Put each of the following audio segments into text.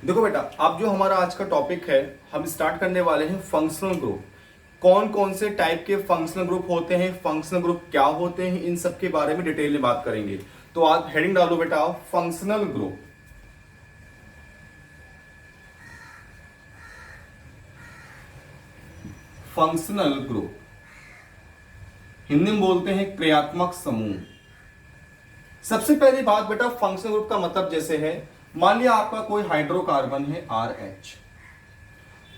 देखो बेटा, अब जो हमारा आज का टॉपिक है, हम स्टार्ट करने वाले हैं फंक्शनल ग्रुप। कौन कौन से टाइप के फंक्शनल ग्रुप होते हैं, फंक्शनल ग्रुप क्या होते हैं, इन सब के बारे में डिटेल में बात करेंगे। तो आप हेडिंग डालो बेटा, functional group. Functional group Hindi में बोलते हैं क्रियात्मक समूह। सबसे पहली बात बेटा, फंक्शनल ग्रुप का मतलब जैसे है, मान लिया आपका कोई हाइड्रोकार्बन है RH।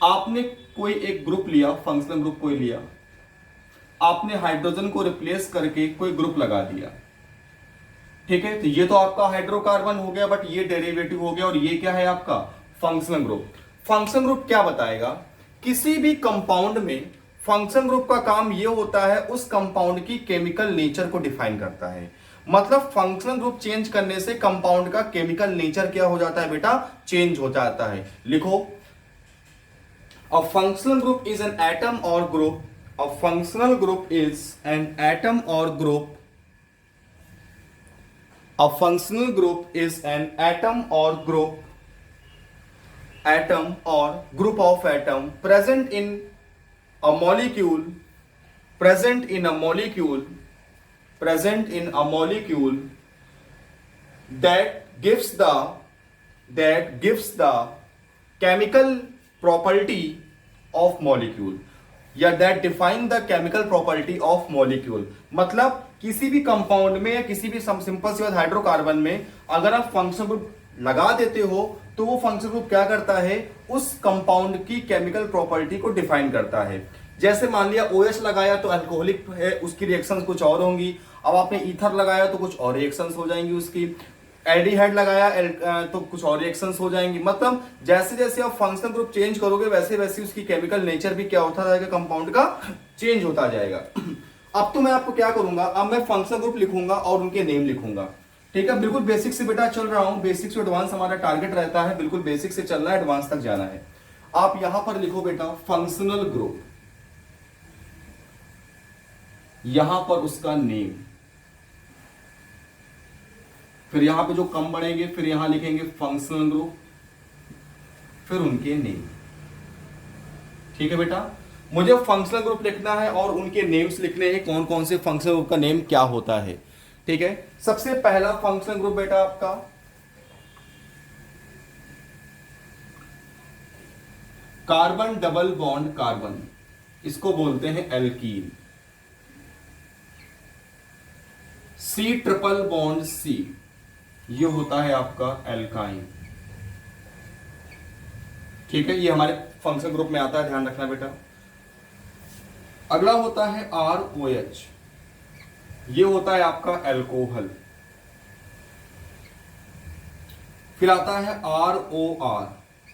आपने कोई एक ग्रुप लिया, फंक्शनल ग्रुप कोई लिया, आपने हाइड्रोजन को रिप्लेस करके कोई ग्रुप लगा दिया। ठीक है, तो ये तो आपका हाइड्रोकार्बन हो गया, बट ये डेरिवेटिव हो गया, और ये क्या है आपका फंक्शनल ग्रुप। फंक्शनल ग्रुप क्या बताएगा, किसी भी कंपाउंड में फंक्शनल ग्रुप का काम ये होता है, उस कंपाउंड की केमिकल नेचर को डिफाइन करता है। मतलब फंक्शनल ग्रुप चेंज करने से कंपाउंड का केमिकल नेचर क्या हो जाता है बेटा, चेंज हो जाता है। लिखो, a functional group is an atom or group. A functional group is an atom or group. A functional group is an atom or group. Atom or group of atom present in a molecule. Present in a molecule. Present in a molecule that gives the chemical property of molecule, या that define the chemical property of molecule। मतलब किसी भी compound में या किसी भी simple सी बात hydrocarbon में अगर आप फंक्शनल ग्रुप लगा देते हो, तो वो फंक्शनल ग्रुप क्या करता है, उस कंपाउंड की केमिकल प्रॉपर्टी को डिफाइन करता है। जैसे मान लिया OH लगाया तो अल्कोहलिक है, उसकी रिएक्शंस कुछ और होंगी। अब आपने ईथर लगाया तो कुछ और रिएक्शंस हो जाएंगी उसकी। एल्डिहाइड लगाया तो कुछ और रिएक्शंस हो जाएंगी। मतलब जैसे जैसे आप फंक्शनल ग्रुप चेंज करोगे, वैसे वैसे उसकी केमिकल नेचर भी क्या होता जाएगा, कंपाउंड का चेंज होता जाएगा। अब तो मैं आपको क्या करूंगा, अब मैं फंक्शनल ग्रुप लिखूंगा और उनके नेम लिखूंगा। ठीक है, बिल्कुल बेसिक से बेटा चल रहा हूं, बेसिक से एडवांस हमारा टारगेट रहता है, बिल्कुल बेसिक से चलना है, एडवांस तक जाना है। आप यहां पर लिखो बेटा फंक्शनल ग्रुप, यहां पर उसका नेम, फिर यहां पे जो कम बढ़ेंगे, फिर यहां लिखेंगे फंक्शनल ग्रुप, फिर उनके नेम। ठीक है बेटा, मुझे फंक्शनल ग्रुप लिखना है और उनके नेम्स लिखने हैं, कौन कौन से फंक्शनल ग्रुप का नेम क्या होता है। ठीक है, सबसे पहला फंक्शनल ग्रुप बेटा आपका कार्बन डबल बॉन्ड कार्बन, इसको बोलते हैं alkene. C triple bond C, ये होता है आपका एल्काइन। ठीक है, ये हमारे फंक्शनल ग्रुप में आता है, ध्यान रखना बेटा। अगला होता है ROH, ये होता है आपका एल्कोहल। फिर आता है ROR,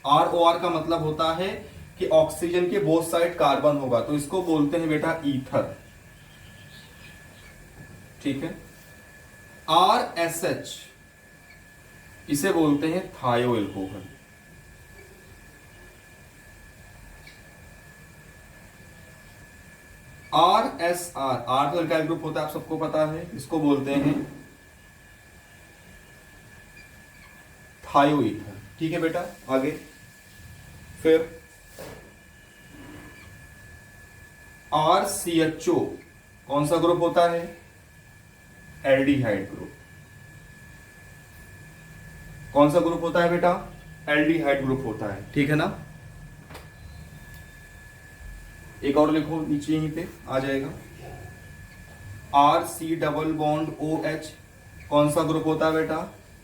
ROR का मतलब होता है कि ऑक्सीजन के बोथ साइड कार्बन होगा, तो इसको बोलते हैं बेटा ईथर। ठीक है, RSH, इसे बोलते हैं थायो एल्कोहल। RSR, R तो एल्काइल ग्रुप होता है, आप सबको पता है, इसको बोलते हैं थायो ईथर। ठीक है बेटा, आगे फिर RCHO, कौन सा ग्रुप होता है, एल्डिहाइड ग्रुप। कौन सा ग्रुप होता है बेटा, एल्डिहाइड ग्रुप होता है। ठीक है ना, एक और लिखो नीचे, यहीं पे आ जाएगा। RC डबल बॉन्ड OH, कौन सा ग्रुप होता है बेटा,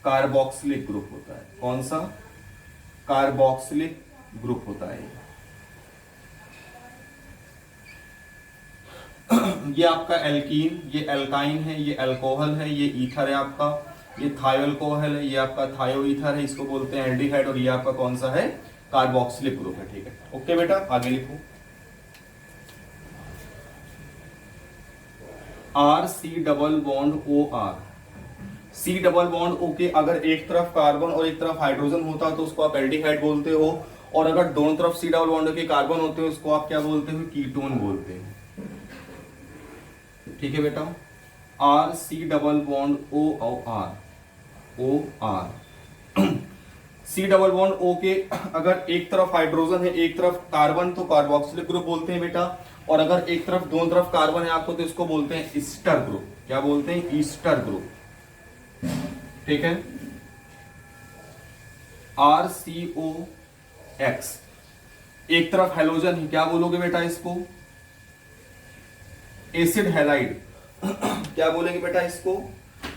कार्बोक्सिलिक ग्रुप होता है। कौन सा, कार्बोक्सिलिक ग्रुप होता है। ये आपका एल्कीन, ये एल्काइन है, ये अल्कोहल है, ये ईथर है आपका, ये थायो अल्कोहल है, ये आपका थायो ईथर है, इसको बोलते हैं एल्डिहाइड, और ये आपका कौन सा है, कार्बोक्सिलिक ग्रुप है। ठीक है, ओके बेटा, आगे लिखो। RC double bond OR, C double bond O के अगर एक तरफ कार्बन और एक तरफ हाइड्रोजन होता तो उसको आप एल्डिहाइड बोलते हो, और अगर दोनों तरफ C डबल बॉन्ड के कार्बन होते हो उसको आप क्या बोलते हो, कीटोन बोलते हैं। ठीक है बेटा, RC double bond OR, C double bond O के अगर एक तरफ हाइड्रोजन है एक तरफ कार्बन तो कार्बोक्सिलिक ग्रुप बोलते हैं बेटा, और अगर एक तरफ दोनों तरफ कार्बन है आपको तो इसको बोलते हैं ईस्टर ग्रुप। क्या बोलते हैं? Easter group. ठीक है। आर सी ओ एक्स, एक तरफ हेलोजन है, क्या बोलोगे बेटा इसको? Acid halide. क्या बोलेंगे बेटा इसको?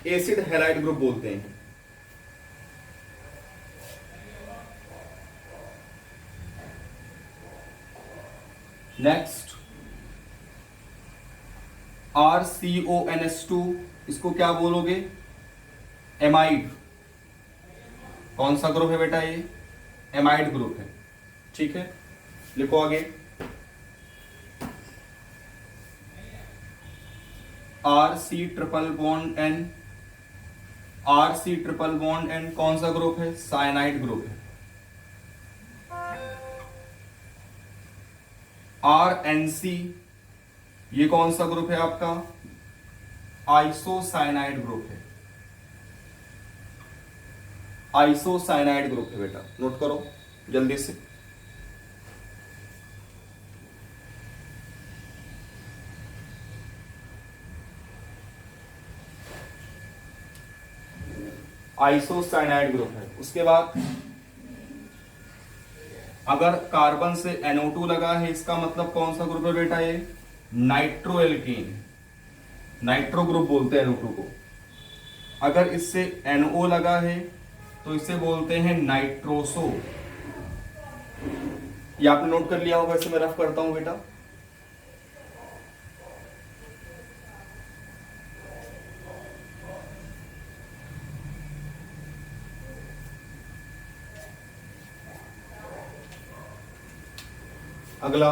एसिड हैलाइड ग्रुप बोलते हैं। Next R C O N S two, इसको क्या बोलोगे? एमाइड। कौन सा ग्रुप है बेटा ये? एमाइड ग्रुप है। ठीक है, लिखो आगे। R C triple bond N, R C triple bond N कौन सा ग्रुप है? साइनाइड ग्रुप है। आर एन सी, ये कौन सा ग्रुप है आपका? आइसोसाइनाइड ग्रुप है। आइसोसाइनाइड ग्रुप है बेटा, नोट करो जल्दी से। आइसोसाइनाइड ग्रुप है। उसके बाद अगर कार्बन से NO2 लगा है इसका मतलब कौन सा ग्रुप है बेटा? ये नाइट्रोएल्कीन, नाइट्रो ग्रुप बोलते हैं NO2 को। अगर इससे NO लगा है तो इसे बोलते हैं नाइट्रोसो। ये आपने नोट कर लिया होगा, इसे मैं रफ करता हूं बेटा। अगला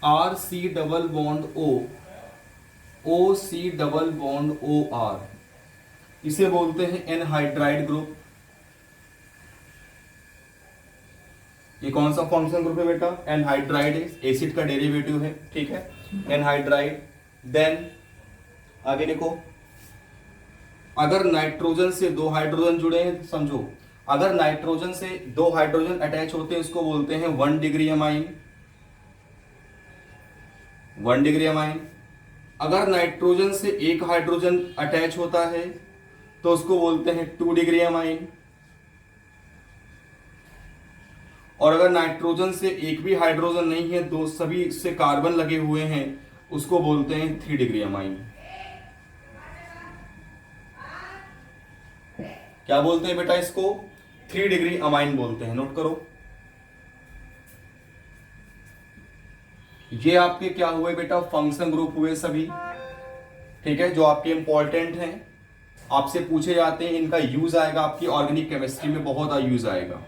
R C double bond O, O C double bond O R, इसे बोलते हैं एनहाइड्राइड ग्रुप। ये कौन सा फंक्शन ग्रुप है बेटा? एनहाइड्राइड है, एसिड का डेरिवेटिव है। ठीक है, एनहाइड्राइड। देन आगे लिखो, अगर नाइट्रोजन से दो हाइड्रोजन जुड़े हैं, समझो अगर नाइट्रोजन से दो हाइड्रोजन अटैच होते हैं इसको बोलते हैं 1 डिग्री अमाइन, 1 डिग्री अमाइन। अगर नाइट्रोजन से एक हाइड्रोजन अटैच होता है तो उसको बोलते हैं 2 डिग्री अमाइन। और अगर नाइट्रोजन से एक भी हाइड्रोजन नहीं है, दो सभी से कार्बन लगे हुए हैं, उसको बोलते हैं 3 डिग्री अमाइन। क्या बोलते हैं बेटा इसको? 3 डिग्री अमाइन बोलते हैं, नोट करो। ये आपके क्या हुए बेटा? फंक्शन ग्रुप हुए सभी। ठीक है, जो आपके इंपॉर्टेंट हैं, आपसे पूछे जाते हैं, इनका यूज आएगा आपकी ऑर्गेनिक केमिस्ट्री में, बहुत यूज आएगा।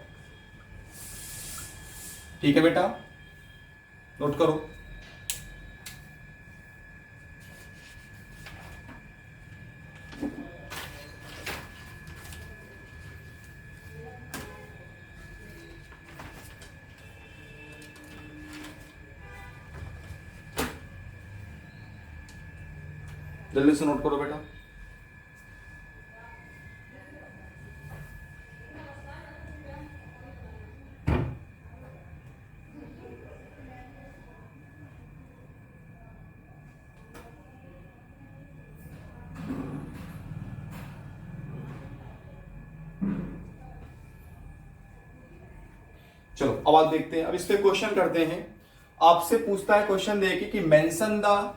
ठीक है बेटा, नोट करो। जल्दी से नोट करो बेटा। चलो अब आप देखते हैं, अब इस पे क्वेश्चन करते हैं। आपसे पूछता है क्वेश्चन देखिए कि mention the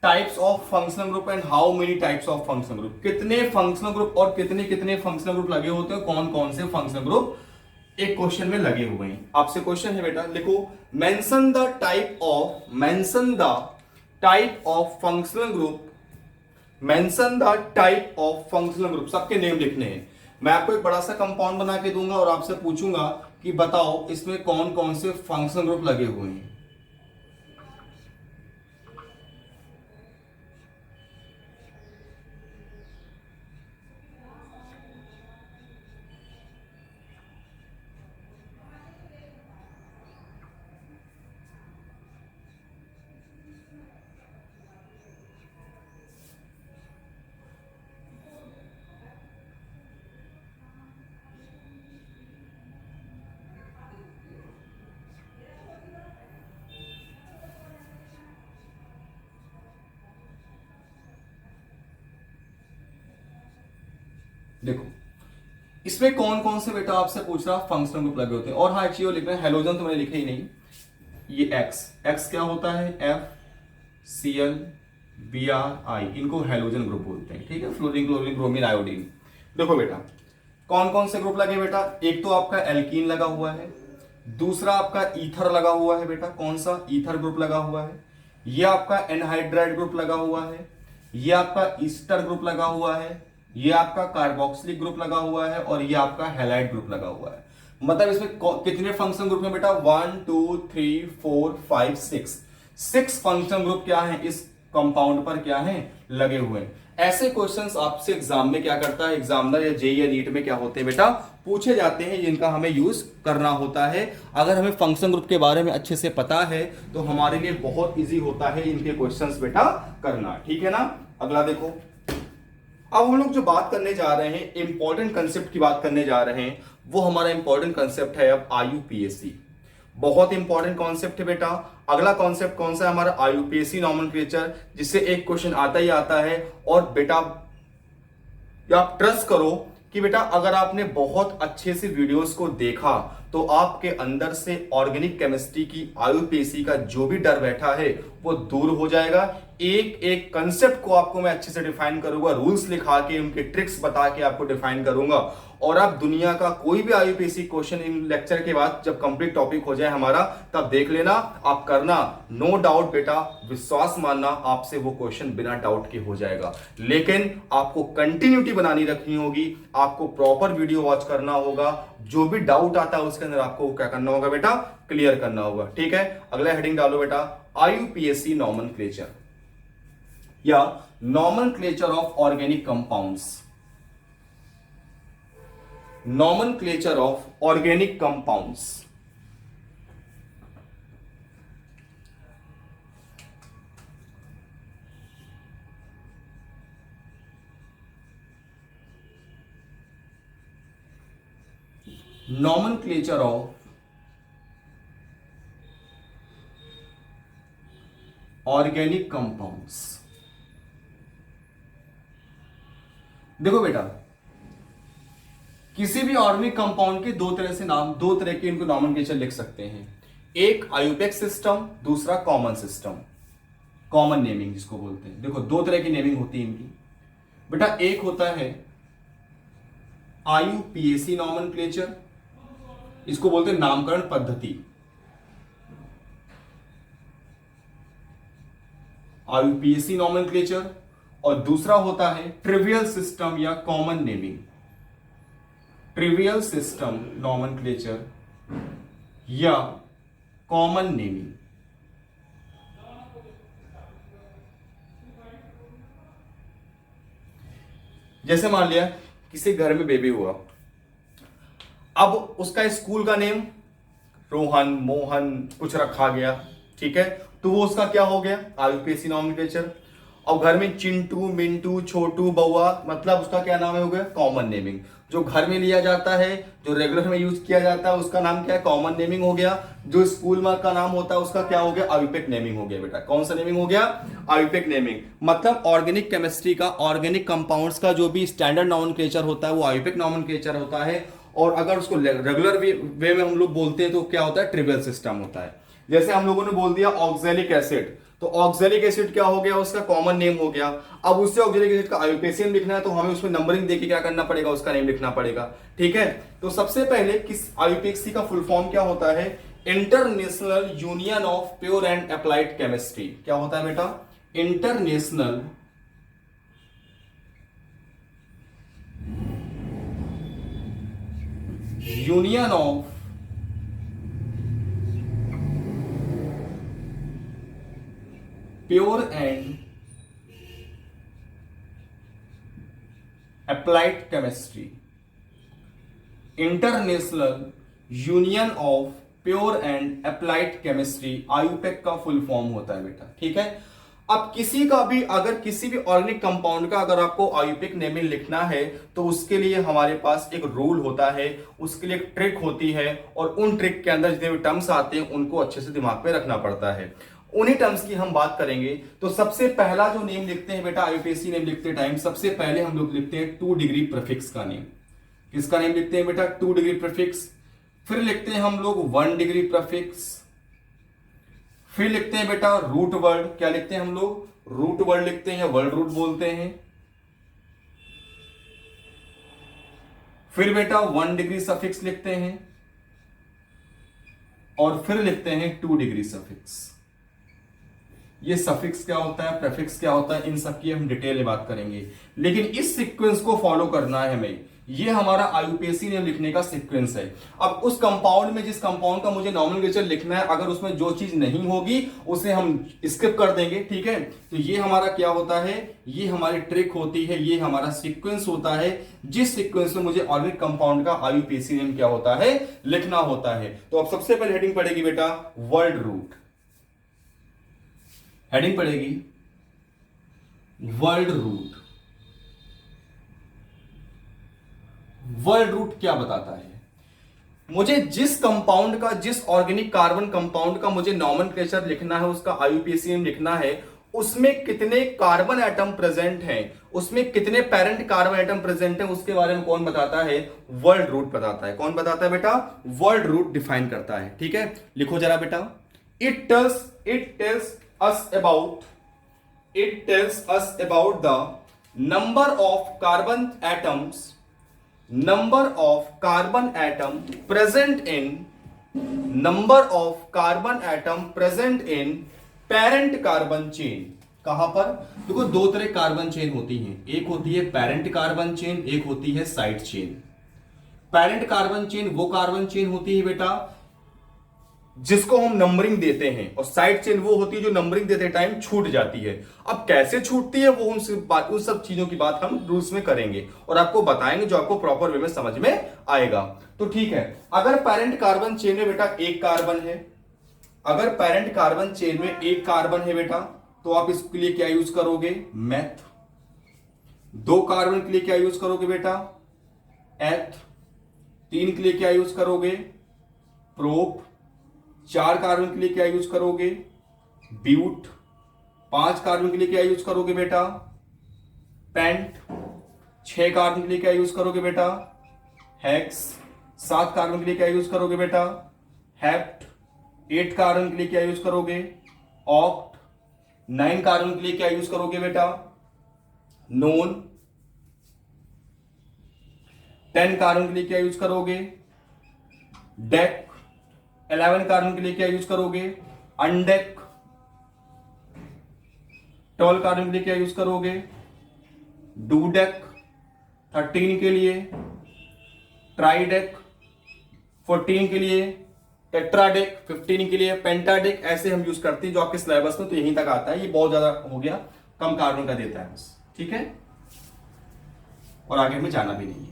types of functional group and how many types of functional group. कितने फंक्शनल ग्रुप और कितने कितने फंक्शनल ग्रुप लगे होते हैं, कौन कौन से फंक्शनल ग्रुप एक क्वेश्चन में लगे हुए हैं। आपसे क्वेश्चन है बेटा, लिखो mention the type of, mention the type of functional group, mention the type of functional group. सबके नेम लिखने हैं। मैं आपको एक बड़ा सा कंपाउंड बना के दूंगा और आपसे पूछूंगा कि बताओ इसमें कौन कौन से फंक्शनल ग्रुप लगे हुए हैं। देखो इसमें कौन कौन से बेटा आपसे पूछ रहा फंक्शनल ग्रुप लगे होते हैं। और हाँ एक चीज और लिखना है, हेलोजन तो मैंने लिखे ही नहीं। ये एक्स क्या होता है, FCl Br I, इनको हेलोजन ग्रुप बोलते हैं। ठीक है, फ्लोरीन क्लोरीन ब्रोमीन आयोडीन। देखो बेटा कौन कौन से ग्रुप लगे बेटा, एक तो आपका एल्कीन लगा हुआ है, दूसरा आपका ईथर लगा हुआ है बेटा, कौन सा ईथर ग्रुप लगा हुआ है, ये आपका एनहाइड्राइड ग्रुप लगा हुआ है, ये आपका ईस्टर ग्रुप लगा हुआ है, ये आपका कार्बोक्सिलिक ग्रुप लगा हुआ है, और ये आपका हैलाइड ग्रुप लगा हुआ है। मतलब इसमें कितने फंक्शन ग्रुप में बेटा, 1 2 3 4 5 6 फंक्शन ग्रुप क्या है इस कंपाउंड पर क्या है लगे हुए हैं। ऐसे क्वेश्चंस आपसे एग्जाम में क्या करता है, एग्जामिनर या जेईई या नीट में क्या होते हैं बेटा, पूछे जाते हैं, जिनका हमें यूज करना होता है। अगर हमें फंक्शन ग्रुप के बारे में अच्छे से पता है तो हमारे लिए बहुत इजी होता है इनके क्वेश्चंस बेटा करना। ठीक है ना। अगला देखो, अब हम लोग जो बात करने जा रहे हैं, इंपॉर्टेंट कंसेप्ट की बात करने जा रहे हैं, वो हमारा इंपॉर्टेंट कंसेप्ट है अब IUPAC। बहुत इंपॉर्टेंट कॉन्सेप्ट है बेटा। अगला कॉन्सेप्ट कौन सा है हमारा, IUPAC नॉमेनक्लेचर, जिससे एक क्वेश्चन आता ही आता है। और बेटा आप ट्रस्ट करो कि बेटा अगर आपने बहुत अच्छे से वीडियोस को देखा तो आपके अंदर से ऑर्गेनिक केमिस्ट्री की IUPAC का जो भी डर बैठा है वो दूर हो जाएगा। एक एक कंसेप्ट को आपको मैं अच्छे से डिफाइन करूंगा, रूल्स लिखा के उनके ट्रिक्स बता के आपको डिफाइन करूंगा। और आप दुनिया का कोई भी IUPAC क्वेश्चन इन लेक्चर के बाद जब कंप्लीट टॉपिक हो जाए हमारा, तब देख लेना, आप करना, नो डाउट बेटा, विश्वास मानना, आपसे वो क्वेश्चन बिना डाउट के हो जाएगा। लेकिन आपको कंटिन्यूटी बनानी रखनी होगी, आपको प्रॉपर वीडियो वॉच करना होगा, जो भी डाउट आता है उसके अंदर आपको क्या करना होगा बेटा, क्लियर करना होगा। ठीक है, अगला हेडिंग डालो बेटा, IUPAC नॉमेनक्लेचर या nomenclature of organic compounds. Nomenclature of organic compounds. Nomenclature of organic compounds. देखो बेटा किसी भी ऑर्गेनिक कंपाउंड के दो तरह से नाम, दो तरह के इनको नॉमेनक्लेचर लिख सकते हैं। एक आयुपेक सिस्टम, दूसरा कॉमन सिस्टम, कॉमन नेमिंग जिसको बोलते हैं। देखो दो तरह की नेमिंग होती है इनकी बेटा, एक होता है IUPAC नॉमेनक्लेचर, इसको बोलते हैं नामकरण पद्धति, IUPAC नॉमेनक्लेचर। और दूसरा होता है ट्रिवियल सिस्टम या common naming, trivial system nomenclature या कॉमन नेमिंग। जैसे मान लिया किसी घर में बेबी हुआ, अब उसका स्कूल का नेम रोहन मोहन कुछ रखा गया, ठीक है, तो वो उसका क्या हो गया, IUPAC नॉमेनक्लेचर। अब घर में चिंटू मिंटू छोटू बउआ, मतलब उसका क्या नाम है, हो गया कॉमन नेमिंग। जो घर में लिया जाता है, जो रेगुलर में यूज किया जाता है, उसका नाम क्या है, कॉमन नेमिंग हो गया। जो स्कूल में का नाम होता है उसका क्या हो गया, IUPAC नेमिंग हो गया बेटा। कौन सा नेमिंग हो गया, IUPAC नेमिंग। मतलब ऑर्गेनिक केमिस्ट्री का, ऑर्गेनिक कंपाउंड्स का जो भी स्टैंडर्ड नॉमेनक्लेचर होता है वो IUPAC नॉमेनक्लेचर होता है। और अगर उसको रेगुलर वे में हम लोग बोलते हैं तो क्या होता है, ट्रिवियल सिस्टम होता है। जैसे हम लोगों ने बोल दिया ऑक्सैलिक एसिड, तो ऑक्सैलिक एसिड क्या हो गया, उसका कॉमन नेम हो गया। अब उससे ऑक्सैलिक एसिड का IUPAC लिखना है तो हमें उसमें नंबरिंग देके क्या करना पड़ेगा, उसका नेम लिखना पड़ेगा। ठीक है, तो सबसे पहले किस IUPAC का फुल फॉर्म क्या होता है, international union of pure and applied chemistry. क्या होता है बेटा, international union of pure and applied chemistry, international union of pure and applied chemistry, IUPAC का फुल फॉर्म होता है बेटा। ठीक है, अब किसी का भी, अगर किसी भी ऑर्गेनिक कंपाउंड का अगर आपको IUPAC नेमिंग लिखना है तो उसके लिए हमारे पास एक रूल होता है, उसके लिए एक ट्रिक होती है, और उन ट्रिक के अंदर जितने भी टर्म्स आते हैं उनको अच्छे से दिमाग पे रखना पड़ता है। उन्हीं टर्म्स की हम बात करेंगे। तो सबसे पहला जो नेम लिखते हैं बेटा आईयूपीएसी नेम लिखते टाइम, सबसे पहले हम लोग लिखते हैं 2 डिग्री प्रीफिक्स का नेम। किसका नेम लिखते हैं बेटा? 2 डिग्री प्रीफिक्स। फिर लिखते हैं हम लोग 1 डिग्री प्रीफिक्स। फिर लिखते हैं बेटा रूट वर्ड। क्या लिखते हैं हम लोग? रूट वर्ड लिखते हैं, वर्ड रूट बोलते हैं। फिर बेटा 1 डिग्री सफिक्स लिखते हैं और फिर लिखते हैं 2 डिग्री सफिक्स। ये सफिक्स क्या होता है, प्रीफिक्स क्या होता है, इन सब की हम डिटेल में बात करेंगे। लेकिन इस सीक्वेंस को फॉलो करना है हमें। ये हमारा आईयूपीएसी नेम लिखने का सीक्वेंस है। अब उस कंपाउंड में जिस कंपाउंड का मुझे नॉमेनक्लेचर लिखना है, अगर उसमें जो चीज नहीं होगी उसे हम स्किप कर देंगे, ठीक है। तो ये हमारा क्या होता है, ये हमारी ट्रिक होती है, ये हमारा सीक्वेंस होता है, जिस सीक्वेंस में मुझे ऑर्गेनिक कंपाउंड का आईयूपीएसी नेम क्या होता है, लिखना होता है। तो अब सबसे पहले हेडिंग पड़ेगी बेटा वर्ड रूट। हेडिंग पड़ेगी वर्ड रूट। वर्ड रूट क्या बताता है? मुझे जिस कंपाउंड का, जिस ऑर्गेनिक कार्बन कंपाउंड का मुझे नॉमेनक्लेचर लिखना है, उसका आईयूपीएसी नेम लिखना है, उसमें कितने कार्बन एटम प्रेजेंट हैं, उसमें कितने पेरेंट कार्बन एटम प्रेजेंट हैं, उसके बारे में कौन बताता है? वर्ड रूट बताता है। कौन बताता है बेटा? वर्ड रूट डिफाइन करता है, ठीक है। लिखो जरा बेटा, it tells us about the number of carbon atoms present in parent carbon chain। कहां पर? देखो दो तरह कार्बन चेन होती हैं, एक होती है पेरेंट कार्बन चेन, एक होती है side chain. Parent carbon chain वो कार्बन चेन होती है बेटा जिसको हम नंबरिंग देते हैं, और साइड चेन वो होती है जो नंबरिंग देते टाइम छूट जाती है। अब कैसे छूटती है वो उन सब चीजों की बात हम रूल्स में करेंगे और आपको बताएंगे, जो आपको प्रॉपर वे में समझ में आएगा। तो ठीक है, अगर पेरेंट कार्बन चेन में बेटा एक कार्बन है, अगर पेरेंट कार्बन चेन में एक कार्बन है बेटा, तो आप इसके लिए क्या यूज करोगे? मेथ। 2 कार्बन के लिए क्या यूज करोगे बेटा? एथ। 3 के लिए क्या यूज करोगे? प्रोप। 4 कार्बन के लिए क्या यूज करोगे? ब्यूट। 5 कार्बन के लिए क्या यूज करोगे बेटा? पेंट। 6 कार्बन के लिए क्या यूज करोगे बेटा? हेक्स। 7 कार्बन के लिए क्या यूज करोगे बेटा? हेप्ट। 8 कार्बन के लिए क्या यूज करोगे? ऑक्ट। 9 कार्बन के लिए क्या यूज करोगे बेटा? नोन। 10 कार्बन के लिए क्या यूज करोगे? डेक। 11 कार्बन के लिए क्या यूज करोगे? अनडेक। 12 कार्बन के लिए क्या यूज करोगे? डूडेक। 13 के लिए ट्राइडेक। 14 के लिए टेट्राडेक। 15 के लिए पेंटाडेक। ऐसे हम यूज करते हैं, जो आपके सिलेबस में तो यहीं तक आता है। ये बहुत ज्यादा हो गया, कम कार्बन का देता है बस, ठीक है। और आगे हमें जाना भी नहीं है,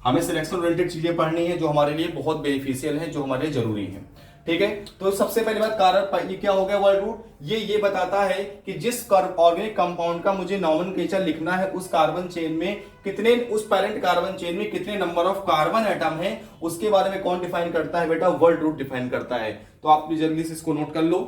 हमें सिलेक्शन ओरिएंटेड चीजें पढ़नी है जो हमारे लिए बहुत बेनिफिशियल है, जो हमारे लिए जरूरी है, ठीक है। तो सबसे पहली बात कारण, ये क्या हो गया वर्ड रूट? ये बताता है कि जिस ऑर्गेनिक कंपाउंड का मुझे नॉमेनक्लेचर लिखना है, उस कार्बन चेन में कितने, उस पेरेंट कार्बन चेन में कितने नंबर ऑफ कार्बन एटम है, उसके बारे में कौन डिफाइन करता है बेटा? वर्ड रूट डिफाइन करता है। तो आप जल्दी से इसको नोट कर लो।